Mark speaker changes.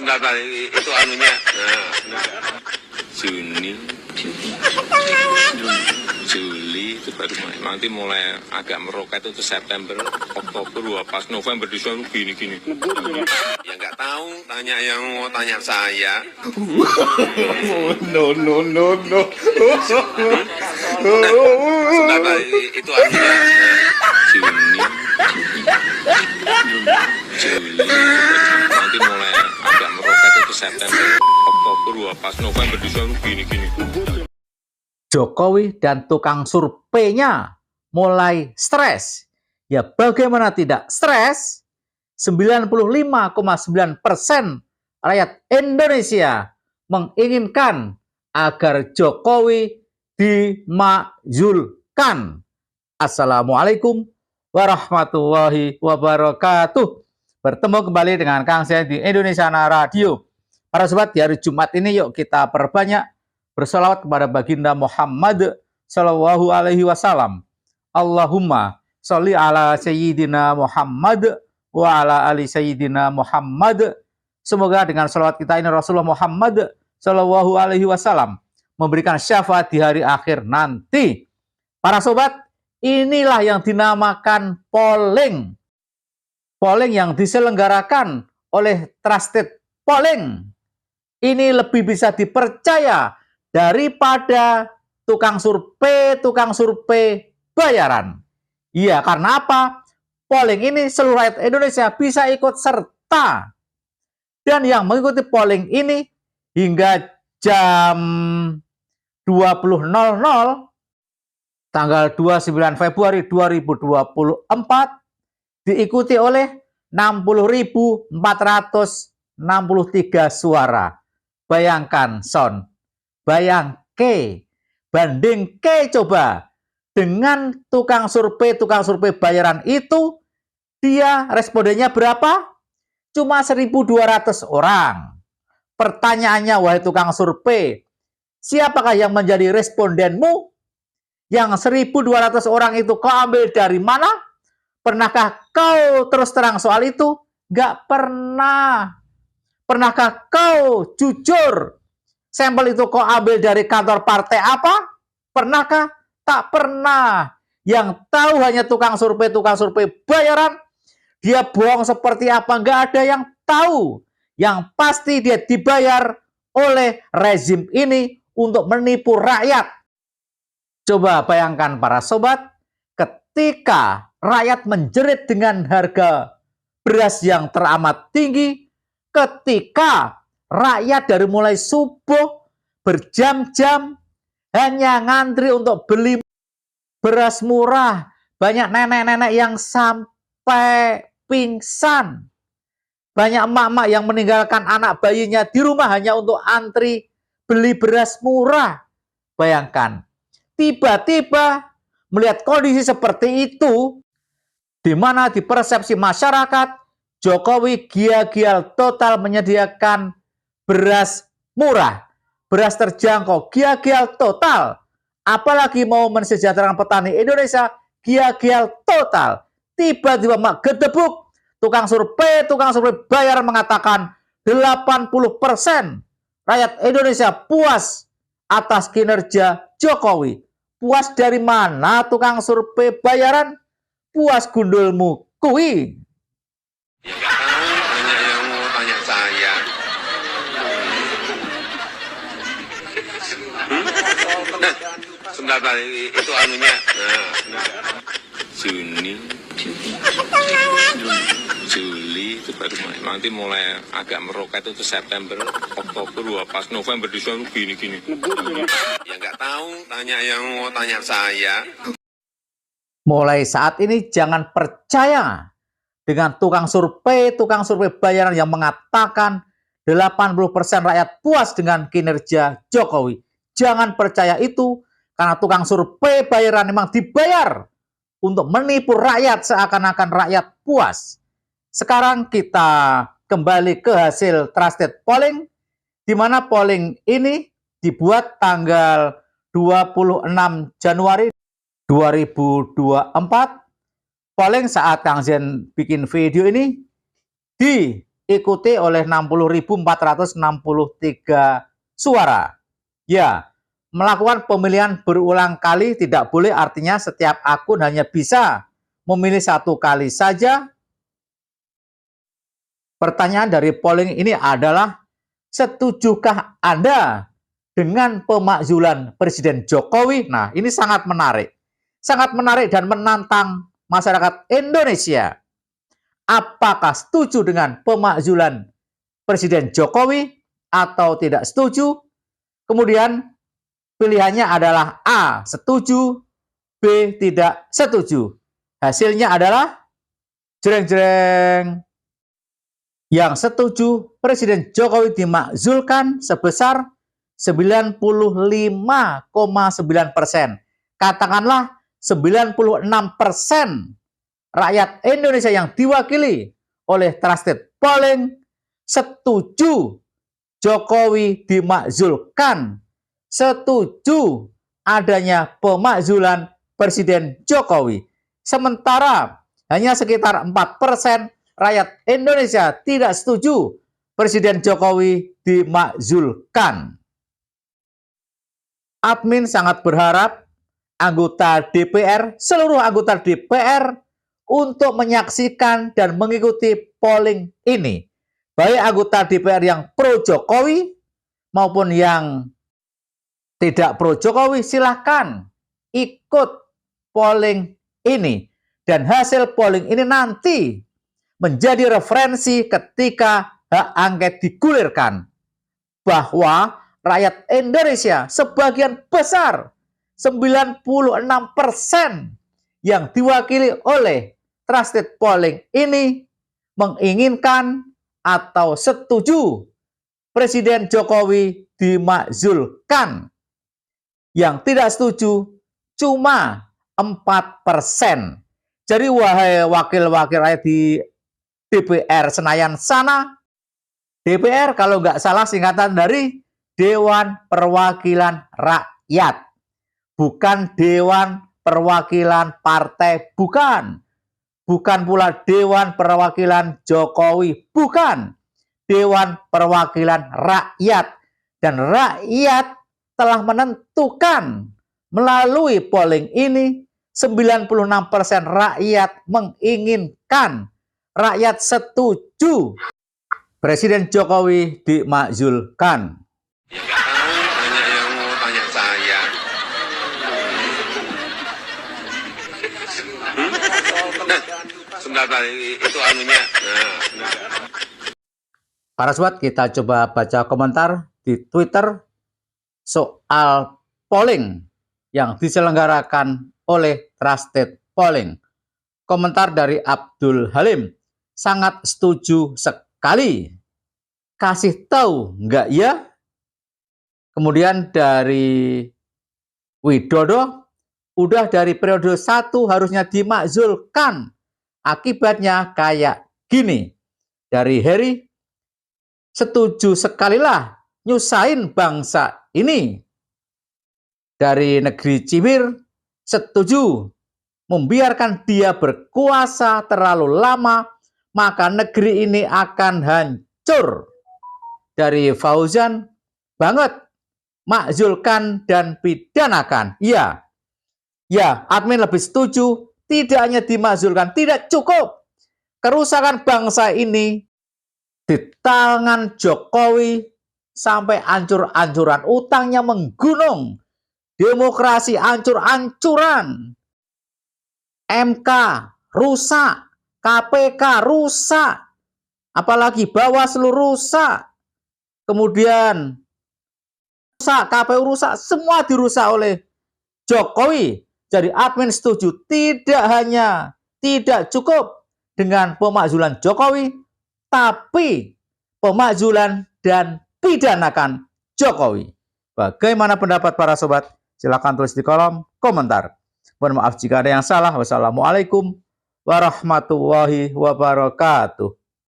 Speaker 1: sebentar, itu anunya. Juni, Juli itu baru nanti mulai agak meroket itu September, Oktober, pas November Desember gini-gini. Ya nggak tahu, tanya yang mau tanya saya.
Speaker 2: No.
Speaker 1: Sebentar, itu anunya. Juni, Juli, nanti mulai agak meroket itu September, Oktober, pas November Desember gini-gini.
Speaker 3: Jokowi dan tukang surveinya mulai stres. Ya bagaimana tidak stres? 95,9% rakyat Indonesia menginginkan agar Jokowi dimajukan. Assalamualaikum warahmatullahi wabarakatuh. Bertemu kembali dengan Kang Sen di Indonesiana Radio. Para sobat, di hari Jumat ini yuk kita perbanyak bersolawat kepada baginda Muhammad Sallallahu Alaihi Wasallam. Allahumma sholli ala Sayyidina Muhammad wa ala ali Sayyidina Muhammad. Semoga dengan sholawat kita ini Rasulullah Muhammad Sallallahu Alaihi Wasallam memberikan syafaat di hari akhir nanti. Para sobat, inilah yang dinamakan polling. Polling yang diselenggarakan oleh Trusted Polling. Ini lebih bisa dipercaya daripada tukang survei bayaran. Iya, karena apa? Polling ini seluruh rakyat Indonesia bisa ikut serta. Dan yang mengikuti polling ini hingga jam 20.00 tanggal 29 Februari 2024 diikuti oleh 60.463 suara. Bayangkan, Son. Bayangke. Bandingke coba. Dengan tukang survei bayaran itu, dia respondennya berapa? Cuma 1.200 orang. Pertanyaannya, wahai tukang survei, siapakah yang menjadi respondenmu? Yang 1.200 orang itu kau ambil dari mana? Pernahkah kau terus terang soal itu? Nggak pernah. Pernahkah kau jujur? Sampel itu kau ambil dari kantor partai apa? Pernahkah? Tak pernah. Yang tahu hanya tukang survei bayaran. Dia bohong seperti apa? Nggak ada yang tahu. Yang pasti dia dibayar oleh rezim ini untuk menipu rakyat. Coba bayangkan para sobat, ketika rakyat menjerit dengan harga beras yang teramat tinggi, ketika rakyat dari mulai subuh berjam-jam hanya ngantri untuk beli beras murah. Banyak nenek-nenek yang sampai pingsan. Banyak emak-emak yang meninggalkan anak bayinya di rumah hanya untuk antri beli beras murah. Bayangkan, tiba-tiba melihat kondisi seperti itu, di mana di persepsi masyarakat, Jokowi gial-gial total menyediakan beras murah, beras terjangkau, gial-gial total. Apalagi mau mensejahterakan petani Indonesia, gial-gial total. Tiba-tiba mak gedebuk, tukang survei bayar mengatakan 80% rakyat Indonesia puas atas kinerja Jokowi. Puas dari mana tukang survei bayaran? Puas gundulmu kui.
Speaker 1: Ya nggak tahu, tanya yang mau tanya saya. Sebentar, itu anunya. Juni, Juli itu baru nanti mulai agak meroket itu September, Oktober, pas November Desember gini-gini. Ya nggak tahu, tanya yang mau tanya saya.
Speaker 3: Mulai saat ini jangan percaya dengan tukang survei bayaran yang mengatakan 80% rakyat puas dengan kinerja Jokowi. Jangan percaya itu, karena tukang survei bayaran memang dibayar untuk menipu rakyat seakan-akan rakyat puas. Sekarang kita kembali ke hasil Trusted Polling, di mana polling ini dibuat tanggal 26 Januari 2024. Polling saat Kang Zen bikin video ini di diikuti oleh 60.463 suara. Ya, melakukan pemilihan berulang kali tidak boleh, artinya setiap akun hanya bisa memilih satu kali saja. Pertanyaan dari polling ini adalah, setujukah Anda dengan pemakzulan Presiden Jokowi? Nah, ini sangat menarik. Sangat menarik dan menantang masyarakat Indonesia. Apakah setuju dengan pemakzulan Presiden Jokowi atau tidak setuju? Kemudian pilihannya adalah A, setuju, B, tidak setuju. Hasilnya adalah jreng-jreng. Yang setuju Presiden Jokowi dimakzulkan sebesar 95,9%. Katakanlah 96% rakyat Indonesia yang diwakili oleh Trusted Polling setuju Jokowi dimakzulkan, setuju adanya pemakzulan Presiden Jokowi. Sementara hanya sekitar 4% rakyat Indonesia tidak setuju Presiden Jokowi dimakzulkan. Admin sangat berharap anggota DPR, seluruh anggota DPR untuk menyaksikan dan mengikuti polling ini. Baik anggota DPR yang pro Jokowi maupun yang tidak pro Jokowi, silahkan ikut polling ini. Dan hasil polling ini nanti menjadi referensi ketika hak angket digulirkan, bahwa rakyat Indonesia sebagian besar 96% yang diwakili oleh Trusted Polling ini menginginkan atau setuju Presiden Jokowi dimakzulkan. Yang tidak setuju cuma 4%. Jadi wahai wakil-wakil rakyat di DPR Senayan sana, DPR kalau nggak salah singkatan dari Dewan Perwakilan Rakyat, bukan Dewan Perwakilan Partai, bukan pula Dewan Perwakilan Jokowi, bukan, Dewan Perwakilan Rakyat. Dan rakyat telah menentukan melalui polling ini, 96% rakyat menginginkan, rakyat setuju Presiden Jokowi dimakzulkan.
Speaker 1: Ya nggak tahu, tanya yang mau tanya saya. Nah, sebentar itu anunya. Nah.
Speaker 3: Para sobat, kita coba baca komentar di Twitter soal polling yang diselenggarakan oleh Trusted Polling. Komentar dari Abdul Halim, sangat setuju sekali. Kasih tahu nggak ya? Kemudian dari Widodo, udah dari periode 1 harusnya dimakzulkan. Akibatnya kayak gini. Dari Heri, setuju sekali lah nyusahin bangsa ini. Dari Negeri Cibir, setuju membiarkan dia berkuasa terlalu lama, maka negeri ini akan hancur. Dari Fauzan, banget, makzulkan dan pidanakan. Ya, admin lebih setuju, tidak hanya dimakzulkan, tidak cukup. Kerusakan bangsa ini di tangan Jokowi sampai ancur-ancuran, utangnya menggunung, demokrasi ancur-ancuran, MK rusak, KPK rusak, apalagi Bawaslu rusak, kemudian rusak, KPU rusak, semua dirusak oleh Jokowi. Jadi admin setuju, tidak cukup dengan pemakzulan Jokowi, tapi pemakzulan dan pidanakan Jokowi. Bagaimana pendapat para sobat? Silakan tulis di kolom komentar. Mohon maaf jika ada yang salah. Wassalamualaikum warahmatullahi wabarakatuh.